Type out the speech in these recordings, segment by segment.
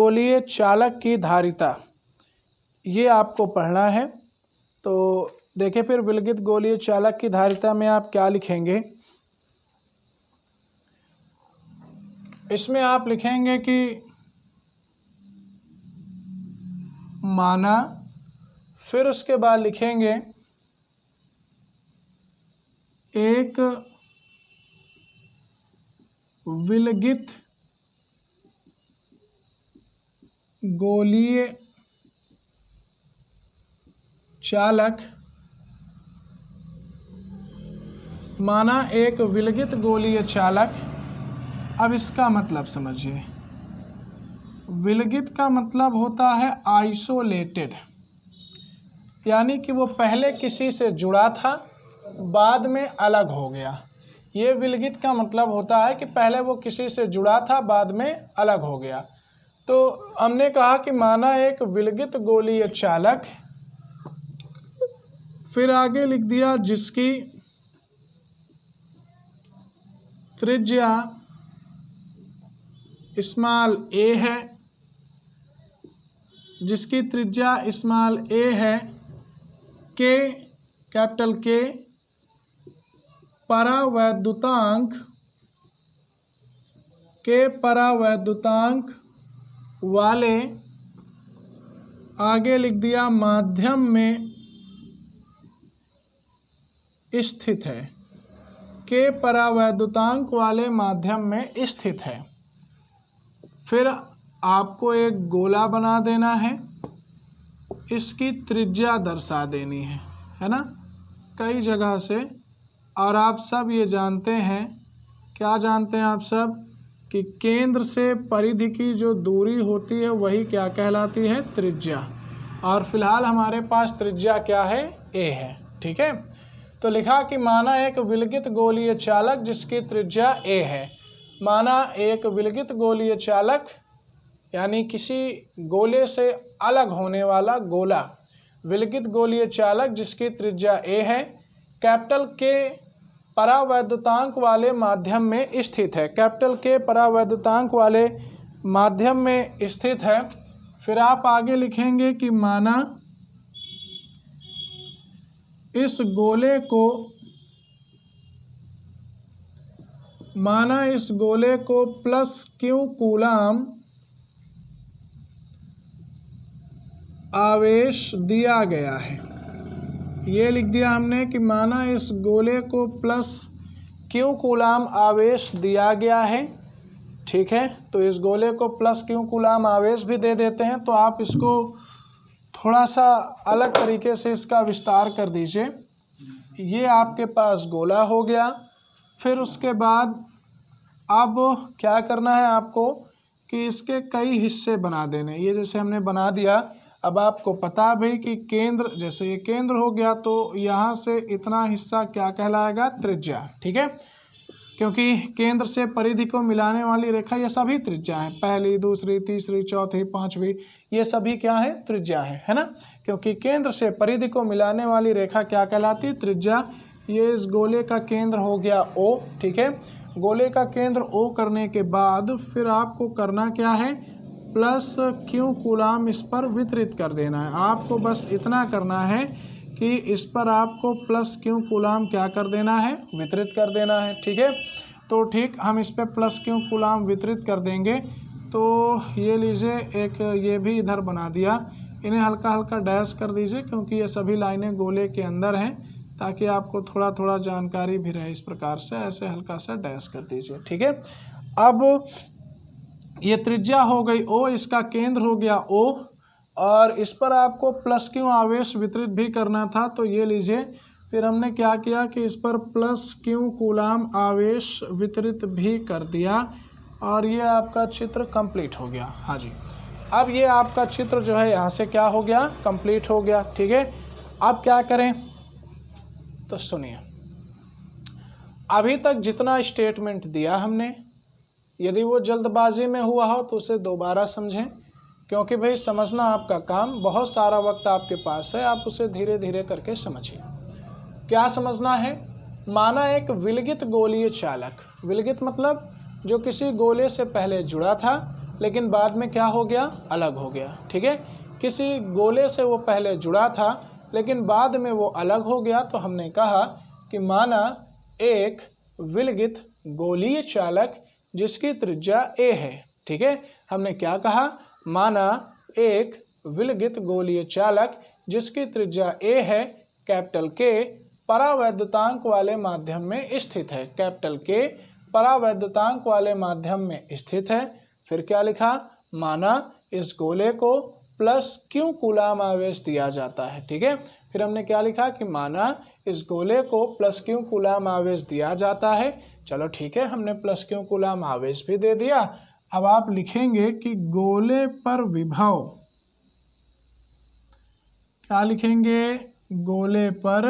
गोलीय चालक की धारिता, ये आपको पढ़ना है। तो देखिए फिर विलगित गोलीय चालक की धारिता में आप क्या लिखेंगे। इसमें आप लिखेंगे कि माना, फिर उसके बाद लिखेंगे एक विलगित गोलीय चालक, माना एक विलगित गोलीय चालक। अब इसका मतलब समझिए, विलगित का मतलब होता है आइसोलेटेड, यानी कि वो पहले किसी से जुड़ा था बाद में अलग हो गया। ये विलगित का मतलब होता है कि पहले वो किसी से जुड़ा था बाद में अलग हो गया। तो हमने कहा कि माना एक विलगित गोलीय चालक, फिर आगे लिख दिया जिसकी त्रिज्या स्मॉल ए है, जिसकी त्रिज्या स्मॉल ए है, के कैपिटल के परावैद्युतांक वाले, आगे लिख दिया माध्यम में स्थित है, के परावैद्युतांक वाले माध्यम में स्थित है। फिर आपको एक गोला बना देना है, इसकी त्रिज्या दर्शा देनी है ना, कई जगह से। और आप सब ये जानते हैं, क्या जानते हैं आप सब, कि केंद्र से परिधि की जो दूरी होती है वही क्या कहलाती है, त्रिज्या। और फिलहाल हमारे पास त्रिज्या क्या है, ए है। ठीक है, तो लिखा कि माना एक विलगित गोलीय चालक जिसकी त्रिज्या ए है। माना एक विलगित गोलीय चालक यानी किसी गोले से अलग होने वाला गोला, विलगित गोलीय चालक जिसकी त्रिज्या ए है, कैपिटल के परावैद्युतांक वाले माध्यम में स्थित है, कैपिटल के परावैद्युतांक वाले माध्यम में स्थित है। फिर आप आगे लिखेंगे कि माना इस गोले को प्लस क्यू कूलाम आवेश दिया गया है। ये लिख दिया हमने कि माना इस गोले को प्लस क्यू कूलाम आवेश दिया गया है। ठीक है, तो इस गोले को प्लस क्यू कूलाम आवेश भी दे देते हैं। तो आप इसको थोड़ा सा अलग तरीके से इसका विस्तार कर दीजिए। ये आपके पास गोला हो गया। फिर उसके बाद अब क्या करना है आपको कि इसके कई हिस्से बना देने। ये जैसे हमने बना दिया, अब आपको पता भाई कि केंद्र, जैसे ये केंद्र हो गया तो यहाँ से इतना हिस्सा क्या कहलाएगा, त्रिज्या। ठीक है, क्योंकि केंद्र से परिधि को मिलाने वाली रेखा ये सभी त्रिज्या है, पहली, दूसरी, तीसरी, चौथी, पांचवी, ये सभी क्या है, त्रिज्या है ना। क्योंकि केंद्र से परिधि को मिलाने वाली रेखा क्या कहलाती, त्रिज्या। ये इस गोले का केंद्र हो गया O। ठीक है, गोले का केंद्र O करने के बाद फिर आपको करना क्या है, प्लस क्यू कूलाम इस पर वितरित कर देना है। आपको बस इतना करना है कि इस पर आपको प्लस क्यू कूलाम क्या कर देना है, वितरित कर देना है। ठीक है, तो ठीक, हम इस पर प्लस क्यू कूलाम वितरित कर देंगे। तो ये लीजिए, एक ये भी इधर बना दिया। इन्हें हल्का हल्का डैश कर दीजिए क्योंकि ये सभी लाइनें गोले के अंदर हैं, ताकि आपको थोड़ा थोड़ा जानकारी भी रहे। इस प्रकार से ऐसे हल्का सा डैश कर दीजिए। ठीक है, अब ये त्रिज्या हो गई O, इसका केंद्र हो गया O, और इस पर आपको प्लस क्यू आवेश वितरित भी करना था। तो ये लीजिए, फिर हमने क्या किया कि इस पर प्लस क्यू कूलाम आवेश वितरित भी कर दिया, और ये आपका चित्र कंप्लीट हो गया। हाँ जी, अब ये आपका चित्र जो है यहाँ से क्या हो गया, कंप्लीट हो गया। ठीक है, अब क्या करें, तो सुनिए, अभी तक जितना स्टेटमेंट दिया हमने, यदि वो जल्दबाजी में हुआ हो तो उसे दोबारा समझें, क्योंकि भाई समझना आपका काम, बहुत सारा वक्त आपके पास है, आप उसे धीरे धीरे करके समझिए। क्या समझना है, माना एक विलगित गोलीय चालक, विलगित मतलब जो किसी गोले से पहले जुड़ा था लेकिन बाद में क्या हो गया, अलग हो गया। ठीक है, किसी गोले से वो पहले जुड़ा था लेकिन बाद में वो अलग हो गया। तो हमने कहा कि माना एक विलगित गोलीय चालक जिसकी त्रिज्या a है। ठीक है, हमने क्या कहा, माना एक विलगित गोलीय चालक जिसकी त्रिज्या a है, कैपिटल K परावैद्युतांक वाले माध्यम में स्थित है। कैपिटल K परावैद्युतांक वाले माध्यम में स्थित है। फिर क्या लिखा, माना इस गोले को प्लस Q कूलाम आवेश दिया जाता है। ठीक है, फिर हमने क्या लिखा कि माना इस गोले को प्लस Q कूलाम आवेश दिया जाता है। चलो ठीक है, हमने प्लस Q कूलाम आवेश भी दे दिया। अब आप लिखेंगे कि गोले पर विभव, क्या लिखेंगे, गोले पर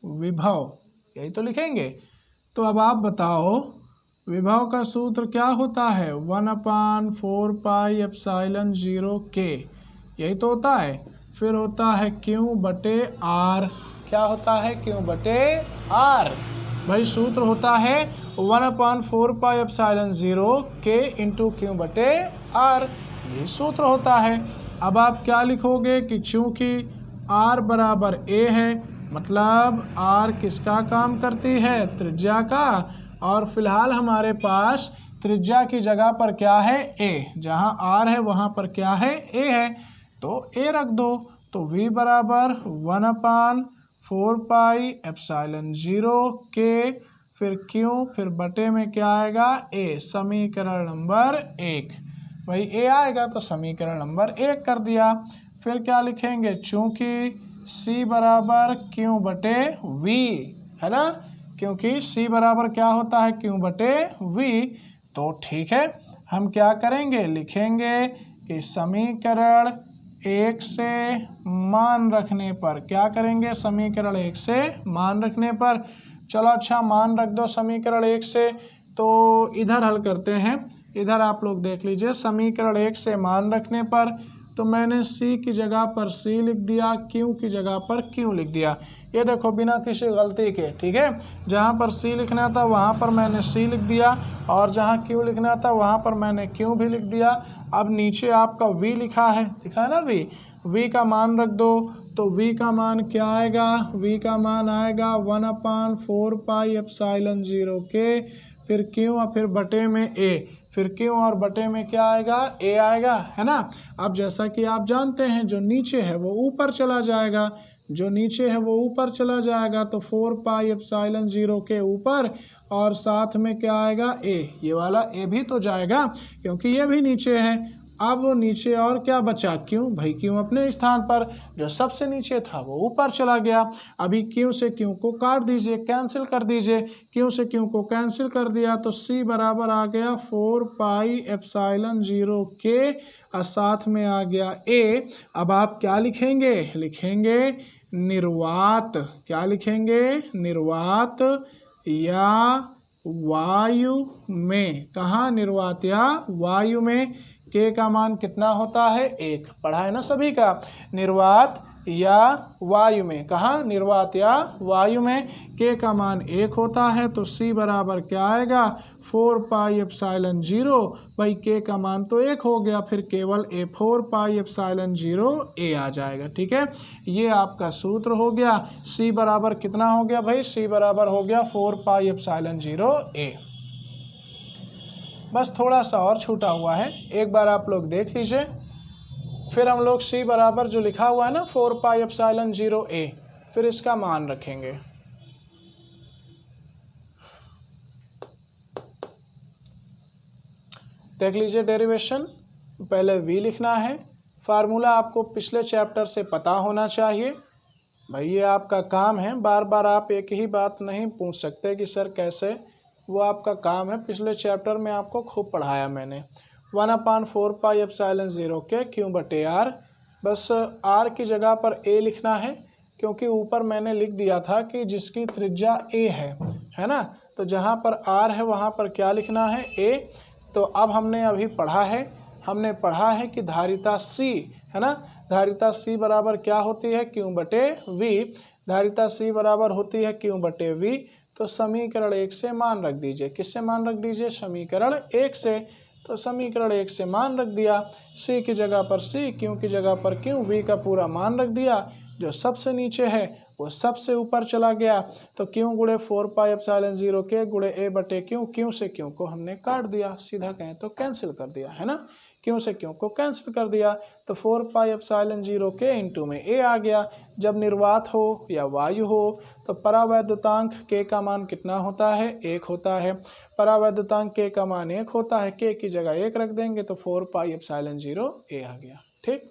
विभव, यही तो लिखेंगे। तो अब आप बताओ विभव का सूत्र क्या होता है, 1/4 पाई एप्सिलॉन 0 K, यही तो होता है। फिर होता है Q/R, क्या होता है, Q/R। भाई सूत्र होता है 1/4 pi epsilon 0 K into Q/R, ये सूत्र होता है। अब आप क्या लिखोगे कि चूंकि R बराबर A है, मतलब R किसका काम करती है, त्रिज्या का, और फिलहाल हमारे पास त्रिज्या की जगह पर क्या है, A, जहाँ R है वहाँ पर क्या है, A है, तो A रख दो। तो V बराबर 1/4 पाई एप्सिलॉन 0 K, फिर Q, फिर बटे में क्या आएगा, A, समीकरण नंबर 1। वही A आएगा तो समीकरण नंबर 1 कर दिया। फिर क्या लिखेंगे, चूंकि C बराबर Q/V है ना, क्योंकि C बराबर क्या होता है, Q/V। तो ठीक है, हम क्या करेंगे, लिखेंगे कि समीकरण 1 से मान रखने पर, क्या करेंगे, समीकरण 1 से मान रखने पर, चलो अच्छा मान रख दो समीकरण 1 से। तो इधर हल करते हैं, इधर आप लोग देख लीजिए, समीकरण 1 से मान रखने पर तो मैंने C की जगह पर C लिख दिया, Q की जगह पर Q लिख दिया। ये देखो बिना किसी गलती के, ठीक है, जहाँ पर C लिखना था वहाँ पर मैंने C लिख दिया, और जहाँ Q लिखना था वहाँ पर मैंने Q भी लिख दिया। अब नीचे आपका V लिखा है ना, V का मान रख दो। तो V का मान क्या आएगा, V का मान आएगा 1/4 पाई एप्सिलॉन 0 K, फिर Q और फिर बटे में A, फिर Q और बटे में क्या आएगा, A आएगा, है ना। अब जैसा कि आप जानते हैं जो नीचे है वो ऊपर चला जाएगा, जो नीचे है वो ऊपर चला जाएगा, तो 4 पाई एप्सिलॉन 0 के ऊपर और साथ में क्या आएगा, A, ये वाला A भी तो जाएगा क्योंकि ये भी नीचे है। अब नीचे और क्या बचा, Q, भाई Q अपने स्थान पर, जो सबसे नीचे था वो ऊपर चला गया। अभी Q से Q को काट दीजिए, कैंसिल कर दीजिए, Q से Q को कैंसिल कर दिया तो C बराबर आ गया 4 पाई एप्सिलॉन 0 K, और साथ में आ गया A। अब आप क्या लिखेंगे, लिखेंगे निर्वात, क्या लिखेंगे, निर्वात या वायु में, कहाँ, निर्वात या वायु में। K का मान कितना होता है, 1, पढ़ा है ना सभी का, निर्वात या वायु में, कहाँ, निर्वात या वायु में K का मान 1 होता है। तो C बराबर क्या आएगा, 4 पाई एप्सिलॉन 0, भाई K का मान तो 1 हो गया, फिर केवल A 4 पाई एप्सिलॉन 0 A आ जाएगा। ठीक है, ये आपका सूत्र हो गया। C बराबर कितना हो गया भाई, C बराबर हो गया 4 पाई एप्सिलॉन 0 A। बस थोड़ा सा और छूटा हुआ है, एक बार आप लोग देख लीजिए, फिर हम लोग C बराबर जो लिखा हुआ है ना 4 पाई एप्सिलॉन 0 A, फिर इसका मान रखेंगे। देख लीजिए डेरिवेशन, पहले V लिखना है, फार्मूला आपको पिछले चैप्टर से पता होना चाहिए। भाई ये आपका काम है, बार बार आप एक ही बात नहीं पूछ सकते कि सर कैसे, वो आपका काम है, पिछले चैप्टर में आपको खूब पढ़ाया मैंने। 1/4 पाई एप्सिलॉन 0 के Q/R, बस R की जगह पर A लिखना है, क्योंकि ऊपर मैंने लिख दिया था कि जिसकी त्रिज्या A है ना, तो जहाँ पर R है वहाँ पर क्या लिखना है, A। तो अब हमने अभी पढ़ा है, हमने पढ़ा है कि धारिता C है ना, धारिता C बराबर क्या होती है, Q/V, धारिता C बराबर होती है Q/V। तो समीकरण 1 से मान रख दीजिए, किससे मान रख दीजिए, समीकरण 1 से। तो समीकरण 1 से मान रख दिया, सी की जगह पर सी, क्यू की जगह पर क्यू, वी का पूरा मान रख दिया, जो सबसे नीचे है वो सबसे ऊपर चला गया। तो क्यू गुणे 4πε0 के गुणे ए बटे क्यू, क्यू से क्यू को हमने काट दिया, सीधा कहें तो कैंसिल कर दिया, है ना। क्यू से क्यू को कैंसिल कर दिया तो 4πε0 के इंटू में ए आ गया। जब निर्वात हो या वायु हो तो परावैद्युतांक के का मान कितना होता है, 1 होता है। परावैद्युतांक के का मान 1 होता है, के की जगह 1 रख देंगे तो 4πε0 ए आ गया। ठीक,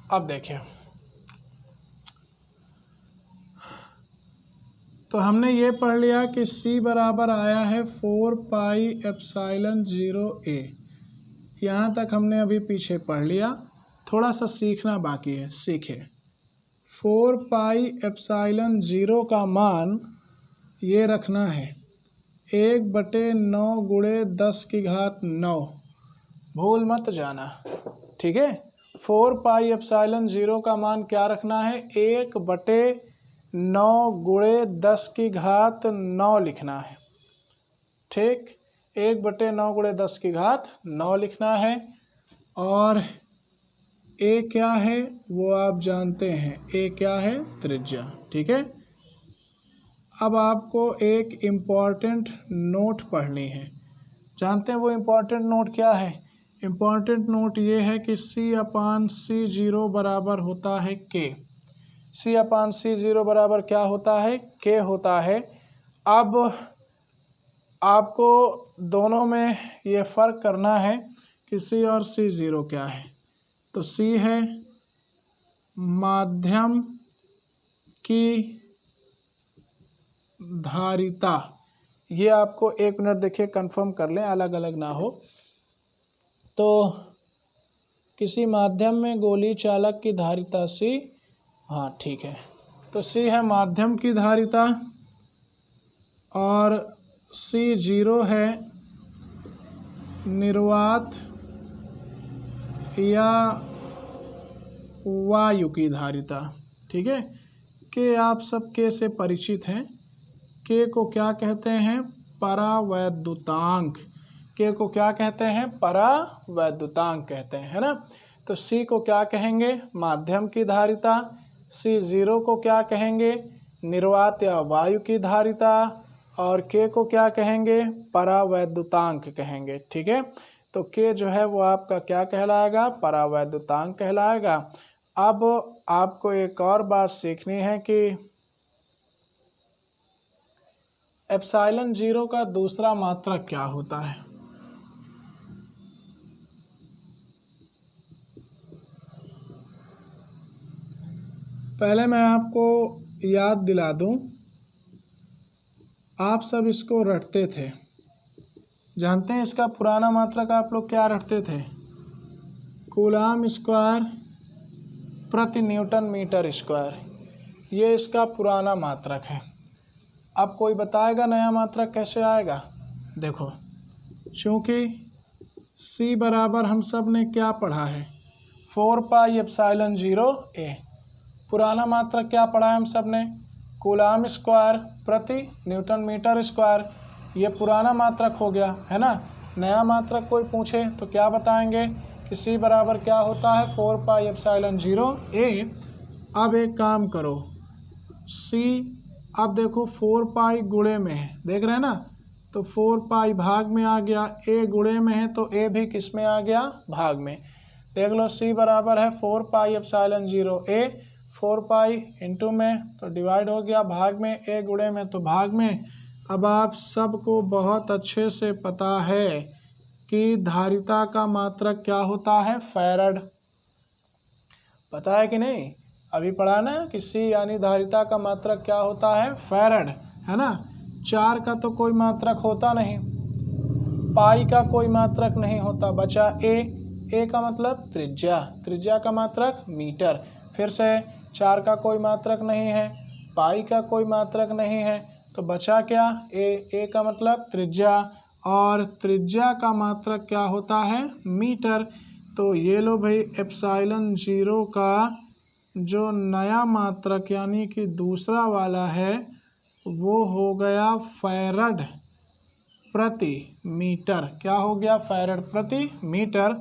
अब देखिए, तो हमने ये पढ़ लिया कि C बराबर आया है 4πε0 ए। यहाँ तक हमने अभी पीछे पढ़ लिया, थोड़ा सा सीखना बाकी है, सीखे। 4πε0 का मान ये रखना है 1/9 गुणे 10 की घात 9, भूल मत जाना, ठीक है। 4πε0 का मान क्या रखना है, 1/9 गुणे 10 की घात 9 लिखना है। ठीक, 1/9 गुणे 10 की घात 9 लिखना है। और ए क्या है वो आप जानते हैं, ए क्या है, त्रिज्या। ठीक है, अब आपको एक इम्पॉर्टेंट नोट पढ़नी है। जानते हैं वो इम्पॉर्टेंट नोट क्या है? इम्पॉर्टेंट नोट ये है कि C/C0 बराबर होता है K। C/C0 बराबर क्या होता है, K होता है। अब आपको दोनों में ये फ़र्क करना है कि C और C0 क्या है। तो C है माध्यम की धारिता। ये आपको 1 मिनट देखिए कंफर्म कर लें, अलग अलग ना हो। तो किसी माध्यम में गोली चालक की धारिता C, हाँ ठीक है, तो C है माध्यम की धारिता और C0 है निर्वात या वायु की धारिता। ठीक है, के आप सब के से परिचित हैं। के को क्या कहते हैं, परावैद्युतांक। के को क्या कहते हैं, परावैद्युतांक कहते हैं, है ना। तो C को क्या कहेंगे, माध्यम की धारिता। C0 को क्या कहेंगे, निर्वात या वायु की धारिता। और K को क्या कहेंगे, परावैद्युतांक कहेंगे। ठीक है, तो K जो है वो आपका क्या कहलाएगा, परावैद्युतांक कहलाएगा। अब आपको एक और बात सीखनी है कि एप्सिलॉन 0 का दूसरा मात्रक क्या होता है। पहले मैं आपको याद दिला दूं, आप सब इसको रटते थे, जानते हैं इसका पुराना मात्रक आप लोग क्या रटते थे, कूलाम स्क्वायर प्रति न्यूटन मीटर स्क्वायर। ये इसका पुराना मात्रक है। अब कोई बताएगा नया मात्रक कैसे आएगा। देखो, चूँकि C बराबर हम सब ने क्या पढ़ा है, 4πε0 ए। पुराना मात्रक क्या पढ़ा है हम सब ने, कूलाम स्क्वायर प्रति न्यूटन मीटर स्क्वायर। ये पुराना मात्रक हो गया, है ना। नया मात्रक कोई पूछे तो क्या बताएंगे कि C बराबर क्या होता है, 4πε0 ए। अब एक काम करो, C अब देखो 4π गुणे में है, देख रहे हैं ना, तो 4π भाग में आ गया, A गुणे में है तो A भी किस में आ गया, भाग में। देख लो C बराबर है 4πε0 ए, 4π इंटू में तो डिवाइड हो गया, भाग में, A गुणे में तो भाग में। अब आप सबको बहुत अच्छे से पता है कि धारिता का मात्रक क्या होता है, फैरड। पता है कि नहीं, अभी पढ़ा ना कि C यानी धारिता का मात्रक क्या होता है, फैरड, है ना। 4 का तो कोई मात्रक होता नहीं, पाई का कोई मात्रक नहीं होता, बचा ए का मतलब त्रिज्या, त्रिज्या का मात्रक मीटर। फिर से 4 का कोई मात्रक नहीं है, पाई का कोई मात्रक नहीं है, तो बचा क्या, ए का मतलब त्रिज्या, और त्रिज्या का मात्रक क्या होता है, मीटर। तो ये लो भाई एप्सिलॉन 0 का जो नया मात्रक यानी कि दूसरा वाला है वो हो गया फैरड प्रति मीटर। क्या हो गया, फैरड प्रति मीटर।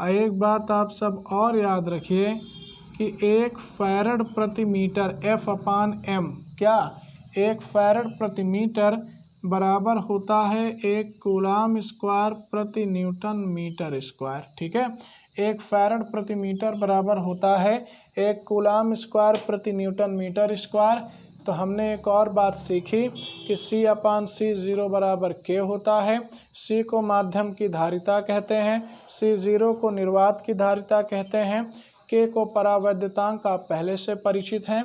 एक बात आप सब और याद रखिए कि एक फैरड प्रति मीटर F/m, क्या, एक फैरड प्रति मीटर बराबर होता है 1 कूलाम स्क्वायर प्रति न्यूटन मीटर स्क्वायर। ठीक है, एक फैरड प्रति मीटर बराबर होता है 1 कूलाम स्क्वायर प्रति न्यूटन मीटर स्क्वायर। तो हमने एक और बात सीखी कि C/C0 बराबर K होता है। C को माध्यम की धारिता कहते हैं, C0 को निर्वात की धारिता कहते हैं, K को परावैद्युतांक आप पहले से परिचित हैं।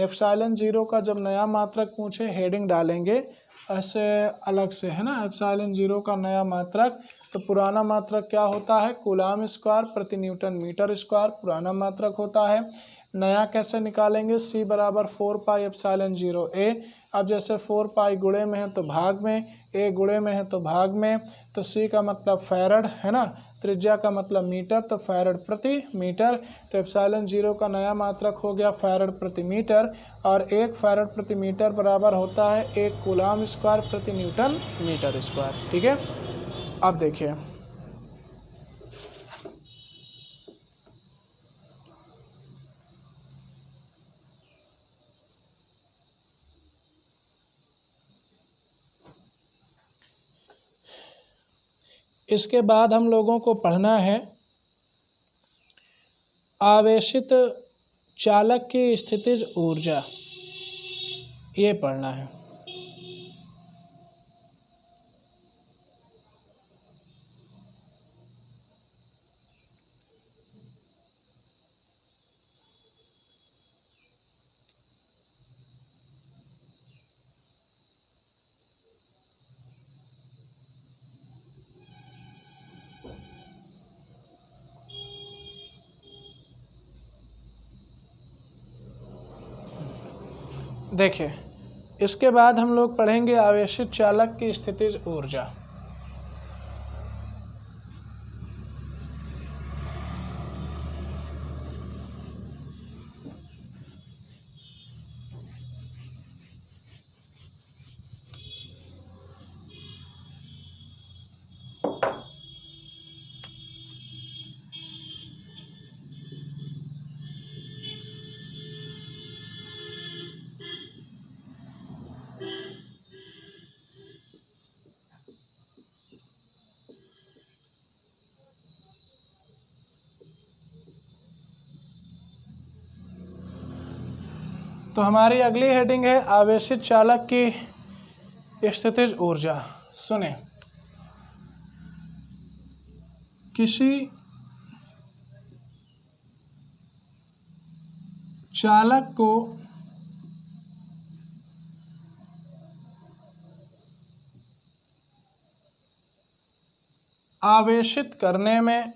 एप्सिलॉन 0 का जब नया मात्रक पूछे हेडिंग डालेंगे ऐसे अलग से, है ना। एप्सिलॉन 0 का नया मात्रक, तो पुराना मात्रक क्या होता है, कूलाम स्क्वायर प्रति न्यूटन मीटर स्क्वायर पुराना मात्रक होता है। नया कैसे निकालेंगे, C बराबर 4 पाई एप्सिलॉन 0 A। अब जैसे 4 पाई गुणे में है तो भाग में, A गुणे में है तो भाग में, तो C का मतलब फैरड है ना, त्रिज्या का मतलब मीटर, तो फैरड प्रति मीटर। तो एप्सिलॉन 0 का नया मात्रक हो गया फैरड प्रति मीटर, और 1 फैरड प्रति मीटर बराबर होता है 1 कूलाम स्क्वायर प्रति न्यूटन मीटर स्क्वायर। ठीक है, अब देखिए इसके बाद हम लोगों को पढ़ना है आवेशित चालक की स्थितिज ऊर्जा, ये पढ़ना है। देखिए इसके बाद हम लोग पढ़ेंगे आवेशित चालक की स्थितिज ऊर्जा। तो हमारी अगली हेडिंग है आवेशित चालक की स्थितिज ऊर्जा। सुने, किसी चालक को आवेशित करने में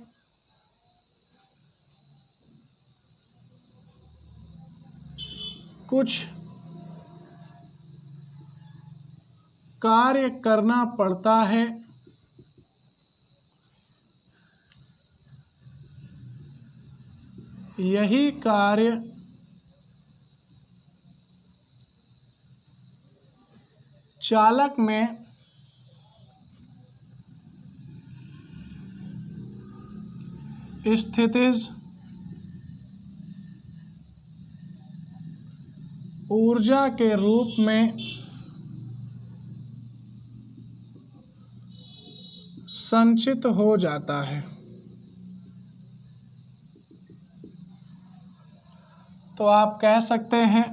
कुछ कार्य करना पड़ता है, यही कार्य चालक में स्थितिज ऊर्जा के रूप में संचित हो जाता है। तो आप कह सकते हैं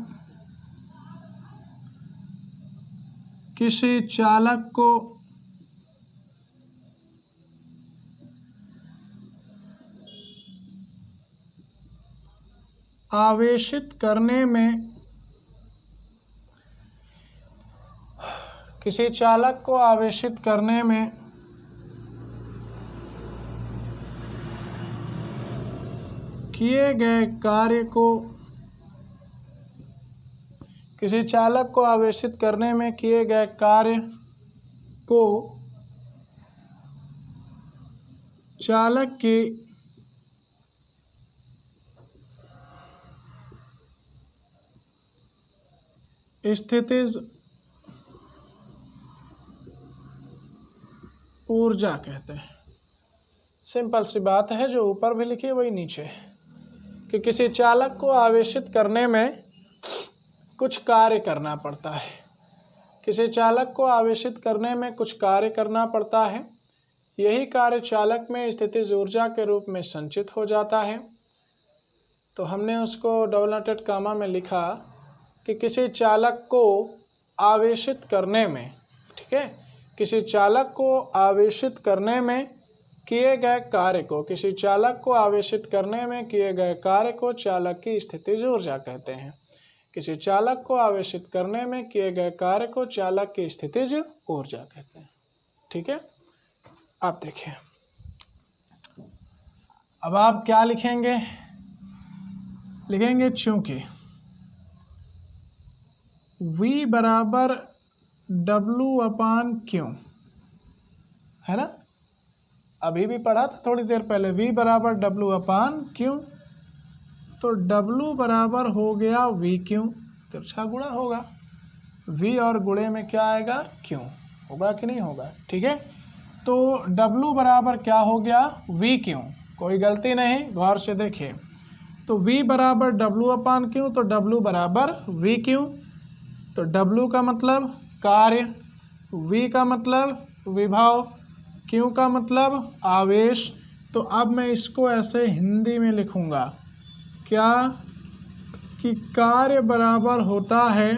किसी चालक को आवेशित करने में, किसी चालक को आवेशित करने में किए गए कार्य को, किसी चालक को आवेशित करने में किए गए कार्य को चालक की स्थितिज ऊर्जा कहते हैं। सिंपल सी बात है, जो ऊपर भी लिखी है वही नीचे है, कि किसी चालक को आवेशित करने में कुछ कार्य करना पड़ता है। किसी चालक को आवेशित करने में कुछ कार्य करना पड़ता है, यही कार्य चालक में स्थितिज ऊर्जा के रूप में संचित हो जाता है। तो हमने उसको डबल नोटेड कामा में लिखा कि किसी चालक को आवेशित करने में, ठीक है, किसी चालक को आवेशित करने में किए गए कार्य को, किसी चालक को आवेशित करने में किए गए कार्य को चालक की स्थितिज ऊर्जा कहते हैं। किसी चालक को आवेशित करने में किए गए कार्य को चालक की स्थितिज ऊर्जा कहते हैं। ठीक है, आप देखिए अब आप क्या लिखेंगे, लिखेंगे चूंकि V बराबर W/Q, है ना, अभी भी पढ़ा था थोड़ी देर पहले, V बराबर W/Q, तो W बराबर हो गया VQ, तिरछा गुणा होगा, V और गुणे में क्या आएगा, Q, होगा कि नहीं होगा। ठीक है, तो W बराबर क्या हो गया, VQ, कोई गलती नहीं, गौर से देखिए। तो V बराबर W/Q, तो W बराबर VQ, तो W का मतलब कार्य, V का मतलब विभव, Q का मतलब आवेश। तो अब मैं इसको ऐसे हिंदी में लिखूंगा, क्या कि कार्य बराबर होता है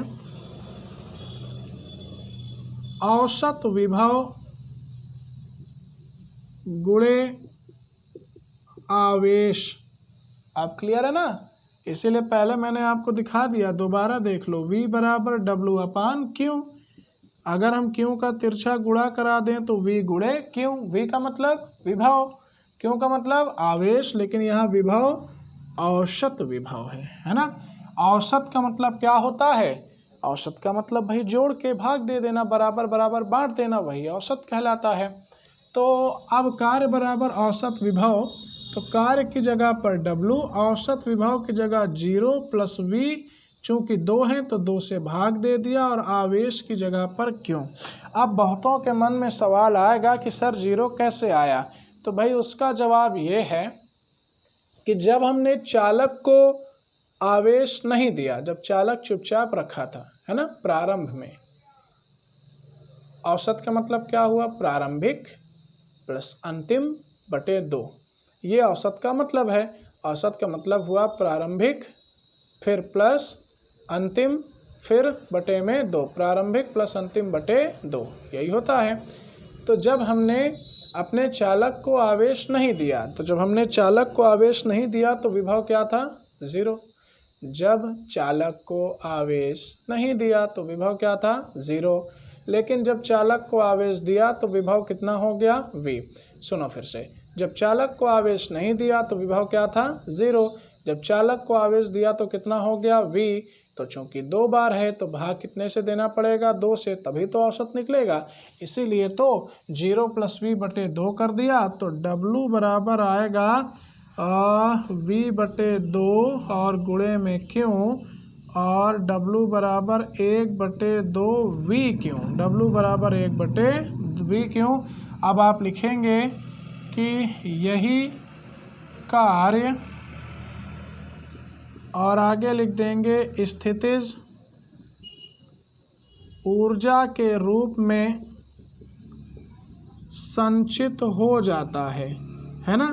औसत विभव गुणे आवेश। आप क्लियर है ना, इसीलिए पहले मैंने आपको दिखा दिया, दोबारा देख लो। V बराबर W/Q, अगर हम Q का तिरछा गुणा करा दें तो V गुणे Q, V का मतलब विभव, Q का मतलब आवेश, लेकिन यहाँ विभव औसत विभव है ना। औसत का मतलब क्या होता है, औसत का मतलब भाई जोड़ के भाग दे देना, बराबर बराबर बांट देना, वही औसत कहलाता है। तो अब कार्य बराबर औसत विभव, तो कार्य की जगह पर W, औसत विभव की जगह 0 प्लस V, चूँकि 2 हैं तो 2 से भाग दे दिया, और आवेश की जगह पर क्यों। अब बहुतों के मन में सवाल आएगा कि सर 0 कैसे आया, तो भाई उसका जवाब ये है कि जब हमने चालक को आवेश नहीं दिया, जब चालक चुपचाप रखा था, है ना, प्रारंभ में, औसत का मतलब क्या हुआ, प्रारंभिक प्लस अंतिम बटे 2, ये औसत का मतलब है। औसत का मतलब हुआ प्रारंभिक फिर प्लस अंतिम फिर बटे में 2, प्रारंभिक प्लस अंतिम बटे 2, यही होता है। तो जब हमने अपने चालक को आवेश नहीं दिया, तो जब हमने चालक को आवेश नहीं दिया तो विभव क्या था, 0। जब चालक को आवेश नहीं दिया तो विभव क्या था, 0। लेकिन जब चालक को आवेश दिया तो विभव कितना हो गया, V। सुनो फिर से, जब चालक को आवेश नहीं दिया तो विभव क्या था, 0। जब चालक को आवेश दिया तो कितना हो गया, V। तो चूंकि 2 बार है तो भाग कितने से देना पड़ेगा, 2 से, तभी तो औसत निकलेगा। इसीलिए तो 0 प्लस V बटे 2 कर दिया, तो W बराबर आएगा V बटे 2 और गुणे में Q, और W बराबर 1 बटे 2 VQ, W बराबर 1 बटे VQ। अब आप लिखेंगे कि यही कार्य, और आगे लिख देंगे स्थितिज ऊर्जा के रूप में संचित हो जाता है ना।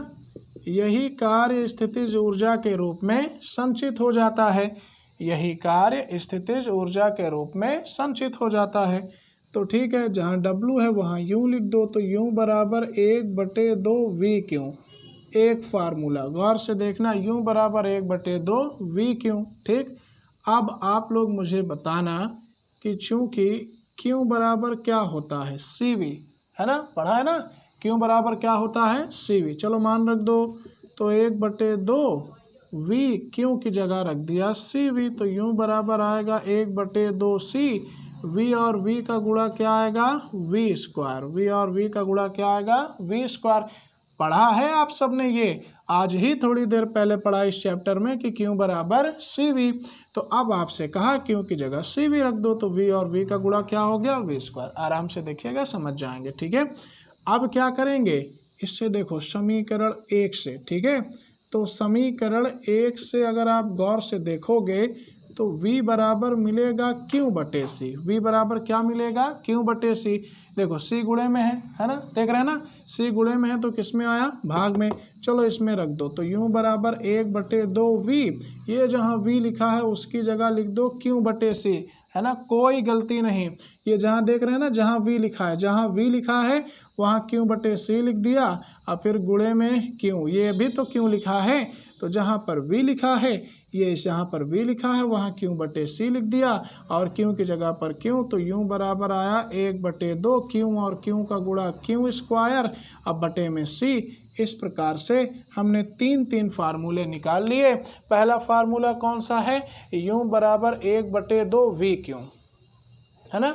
यही कार्य स्थितिज ऊर्जा के रूप में संचित हो जाता है, यही कार्य स्थितिज ऊर्जा के रूप में संचित हो जाता है। तो ठीक है, जहाँ W है वहाँ U लिख दो, तो U बराबर 1 बटे 2 VQ, एक फार्मूला, गौर से देखना, U बराबर 1 बटे 2 VQ। ठीक, अब आप लोग मुझे बताना कि चूँकि Q बराबर क्या होता है, CV, है ना, पढ़ा है ना, Q बराबर क्या होता है, CV। चलो मान रख दो, तो 1 बटे 2 वी क्यों की जगह रख दिया सी वी, तो यूं बराबर आएगा 1/2 सी। वी और वी का गुणा क्या आएगा वी स्क्वायर, वी और वी का गुणा क्या आएगा वी स्क्वायर। पढ़ा है आप सबने, ये आज ही थोड़ी देर पहले पढ़ा इस चैप्टर में कि क्यों बराबर सी वी। तो अब आपसे कहा क्यों की जगह सी वी रख दो, तो वी और वी का गुणा क्या हो गया वी स्क्वायर। आराम से देखिएगा, समझ जाएंगे, ठीक है। अब क्या करेंगे, इससे देखो समीकरण 1 से, ठीक है। तो समीकरण 1 से अगर आप गौर से देखोगे तो v बराबर मिलेगा क्यों बटे सी। v बराबर क्या मिलेगा क्यों बटे सी। देखो c गुणे में है ना, देख रहे हैं ना, c गुणे में है तो किस में आया भाग में। चलो इसमें रख दो, तो यूं बराबर 1/2 v, ये जहाँ v लिखा है उसकी जगह लिख दो क्यों बटे सी, है ना, कोई गलती नहीं। ये जहाँ देख रहे हैं ना, जहाँ v लिखा है, जहाँ v लिखा है वहाँ क्यों बटे सी लिख दिया, और फिर गुणे में क्यों, ये भी तो क्यों लिखा है, तो जहाँ पर v लिखा है ये यहाँ पर v लिखा है वहाँ क्यों बटे सी लिख दिया, और क्यों की जगह पर क्यों, तो यूं बराबर आया 1/2 क्यों और क्यों का गुणा क्यों स्क्वायर, अब बटे में सी। इस प्रकार से हमने तीन फार्मूले निकाल लिए। पहला फार्मूला कौन सा है, यूं बराबर 1/2 वी क्यों, है ना,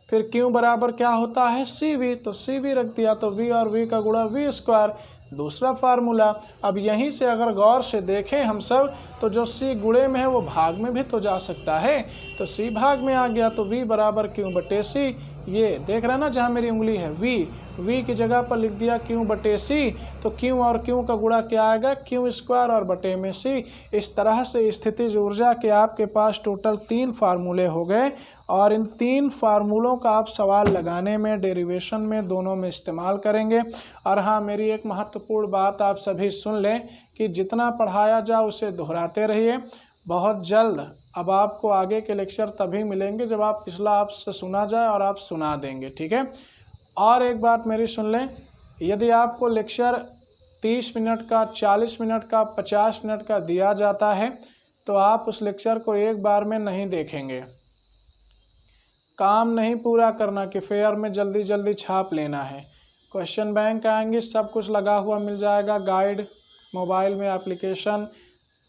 फिर क्यों बराबर क्या होता है सी वी, तो सी वी रख दिया, तो वी और वी का गुणा वी स्क्वायर। दूसरा फार्मूला, अब यहीं से अगर गौर से देखें हम सब, तो जो सी गुणे में है वो भाग में भी तो जा सकता है, तो सी भाग में आ गया, तो वी बराबर क्यों बटे सी। ये देख रहे हैं ना, जहाँ मेरी उंगली है वी की जगह पर लिख दिया क्यों बटे सी, तो क्यों और क्यों का गुणा क्या आएगा क्यों स्क्वायर और बटे में सी। इस तरह से स्थितिज ऊर्जा के आपके पास टोटल 3 फार्मूले हो गए, और इन 3 फार्मूलों का आप सवाल लगाने में, डेरिवेशन में, दोनों में इस्तेमाल करेंगे। और हाँ, मेरी एक महत्वपूर्ण बात आप सभी सुन लें कि जितना पढ़ाया जाए उसे दोहराते रहिए। बहुत जल्द अब आपको आगे के लेक्चर तभी मिलेंगे जब आप पिछला आपसे सुना जाए और आप सुना देंगे, ठीक है। और एक बात मेरी सुन लें, यदि आपको लेक्चर 30 मिनट का, 40 मिनट का, 50 मिनट का दिया जाता है तो आप उस लेक्चर को एक बार में नहीं देखेंगे। काम नहीं पूरा करना कि फेयर में जल्दी जल्दी छाप लेना है। क्वेश्चन बैंक आएंगे, सब कुछ लगा हुआ मिल जाएगा, गाइड, मोबाइल में एप्लीकेशन,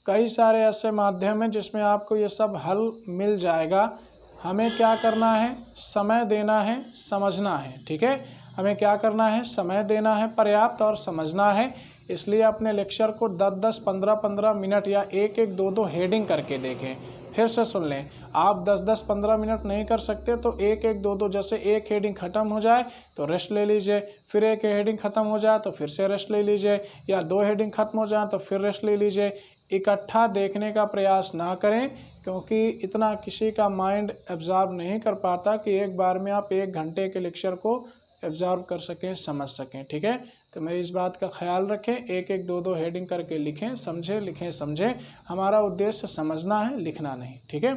कई सारे ऐसे माध्यम हैं जिसमें आपको ये सब हल मिल जाएगा। हमें क्या करना है, समय देना है, समझना है, ठीक है। हमें क्या करना है, समय देना है पर्याप्त और समझना है। इसलिए अपने लेक्चर को 10-10, 15-15 मिनट या 1-1, 2-2 हेडिंग करके देखें। फिर से सुन लें, आप 10-10, 15 मिनट नहीं कर सकते तो 1-1, 2-2, जैसे एक हेडिंग ख़त्म हो जाए तो रेस्ट ले लीजिए, फिर एक हेडिंग ख़त्म हो जाए तो फिर से रेस्ट ले लीजिए, या 2 हेडिंग ख़त्म हो जाए तो फिर रेस्ट ले लीजिए। इकट्ठा देखने का प्रयास ना करें, क्योंकि इतना किसी का माइंड एब्जॉर्ब नहीं कर पाता कि एक बार में आप 1 घंटे के लेक्चर को एब्जॉर्ब कर सकें, समझ सकें, ठीक है। तो मेरी इस बात का ख्याल रखें, 1-1, 2-2 हेडिंग करके लिखें, समझें, लिखें, समझें। हमारा उद्देश्य समझना है, लिखना नहीं, ठीक है।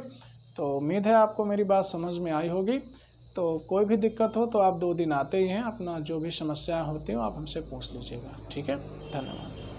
तो उम्मीद है आपको मेरी बात समझ में आई होगी। तो कोई भी दिक्कत हो तो आप 2 दिन आते ही हैं, अपना जो भी समस्या होती हो आप हमसे पूछ लीजिएगा, ठीक है। धन्यवाद।